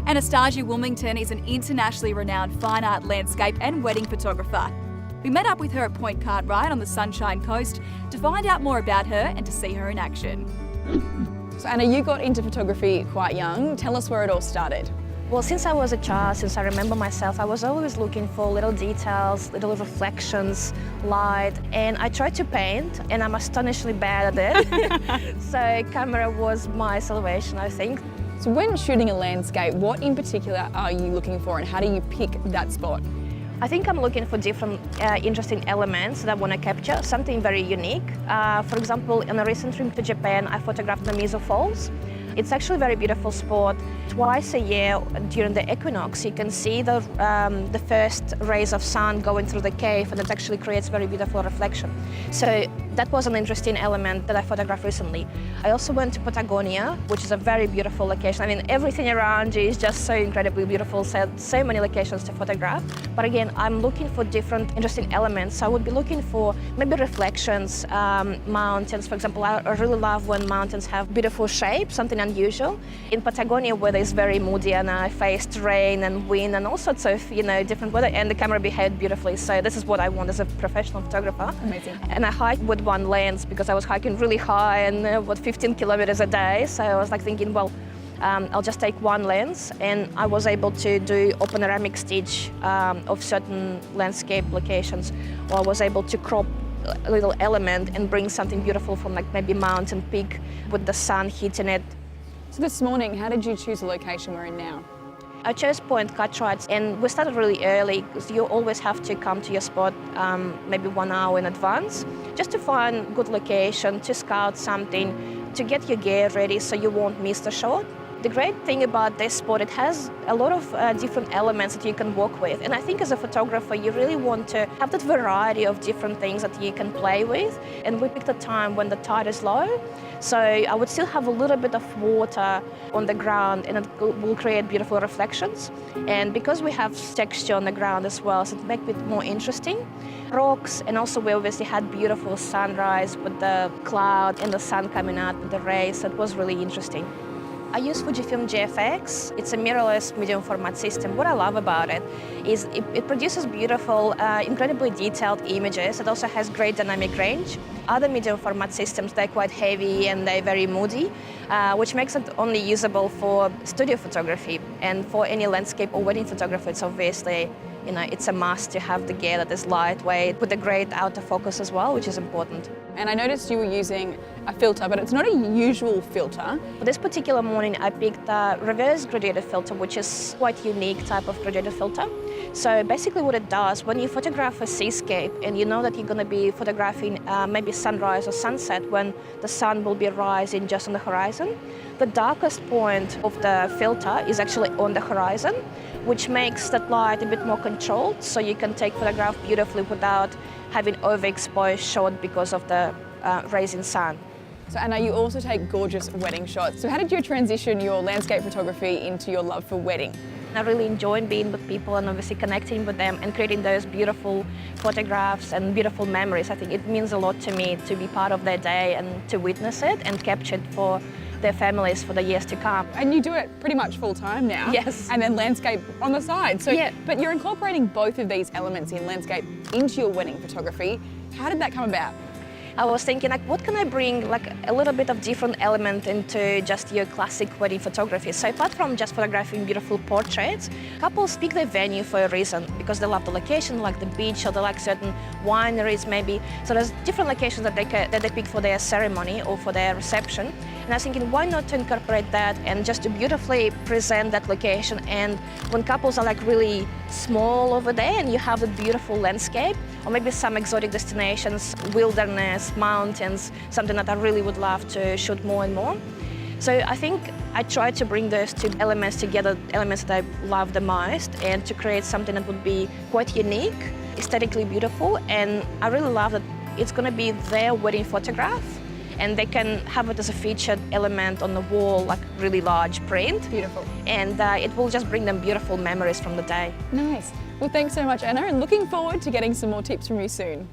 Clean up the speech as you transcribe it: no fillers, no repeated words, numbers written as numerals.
Anastasia Woolmington is an internationally renowned fine art landscape and wedding photographer. We met up with her at Point Cartwright on the Sunshine Coast to find out more about her and to see her in action. So Anna, you got into photography quite young. Tell us where it all started. Well, since I was a child, since I remember myself, I was always looking for little details, little reflections, light, and I tried to paint, and I'm astonishingly bad at it. So camera was my salvation, I think. So when shooting a landscape, what in particular are you looking for and how do you pick that spot? I think I'm looking for different interesting elements that I want to capture, something very unique. For example, on a recent trip to Japan, I photographed the Mizo Falls. It's actually a very beautiful spot. Twice a year during the equinox, you can see the first rays of sun going through the cave, and it actually creates very beautiful reflection. So that was an interesting element that I photographed recently. I also went to Patagonia, which is a very beautiful location. I mean, everything around you is just so incredibly beautiful, so many locations to photograph. But again, I'm looking for different interesting elements. So I would be looking for maybe reflections, mountains. For example, I really love when mountains have beautiful shapes, something unusual. In Patagonia, where it's very moody and I faced rain and wind and all sorts of different weather, and the camera behaved beautifully. So this is what I want as a professional photographer. Amazing. And I hiked with one lens because I was hiking really high and 15 kilometers a day. So I was like thinking, well, I'll just take one lens, and I was able to do a panoramic stitch of certain landscape locations, or I was able to crop a little element and bring something beautiful from like maybe mountain peak with the sun hitting it. So this morning, how did you choose the location we're in now? I chose Point Cartwright, and we started really early because you always have to come to your spot maybe 1 hour in advance just to find good location, to scout something, to get your gear ready so you won't miss the shot. The great thing about this spot, it has a lot of different elements that you can work with. And I think as a photographer, you really want to have that variety of different things that you can play with. And we picked a time when the tide is low. So I would still have a little bit of water on the ground, and it will create beautiful reflections. And because we have texture on the ground as well, so it makes it more interesting. Rocks, and also we obviously had beautiful sunrise with the cloud and the sun coming out with the rays. So it was really interesting. I use Fujifilm GFX. It's a mirrorless medium format system. What I love about it is it produces beautiful, incredibly detailed images. It also has great dynamic range. Other medium format systems, they're quite heavy and they're very moody, which makes it only usable for studio photography. And for any landscape or wedding photographer, it's obviously, it's a must to have the gear that is lightweight with a great autofocus as well, which is important. And I noticed you were using a filter, but it's not a usual filter. For this particular morning, I picked a reverse graduated filter, which is quite unique type of graduated filter. So basically what it does, when you photograph a seascape and you know that you're going to be photographing maybe sunrise or sunset when the sun will be rising just on the horizon, the darkest point of the filter is actually on the horizon, which makes that light a bit more controlled, so you can take photograph beautifully without having overexposed shot because of the rising sun. So Anna, you also take gorgeous wedding shots. So how did you transition your landscape photography into your love for wedding? I really enjoy being with people and obviously connecting with them and creating those beautiful photographs and beautiful memories. I think it means a lot to me to be part of their day and to witness it and capture it for their families for the years to come. And you do it pretty much full time now. Yes. And then landscape on the side. So, yeah. But you're incorporating both of these elements in landscape into your wedding photography. How did that come about? I was thinking, like, what can I bring, like, a little bit of different element into just your classic wedding photography? So apart from just photographing beautiful portraits, couples pick their venue for a reason, because they love the location, like the beach, or they like certain wineries maybe. So there's different locations that they pick for their ceremony or for their reception. And I was thinking, why not to incorporate that and just to beautifully present that location? And when couples are like really small over there and you have a beautiful landscape, or maybe some exotic destinations, wilderness, mountains, something that I really would love to shoot more and more. So I think I tried to bring those two elements together, elements that I love the most, and to create something that would be quite unique, aesthetically beautiful, and I really love that it's going to be their wedding photograph, and they can have it as a featured element on the wall, like really large print. Beautiful. And it will just bring them beautiful memories from the day. Nice. Well, thanks so much, Anna, and looking forward to getting some more tips from you soon.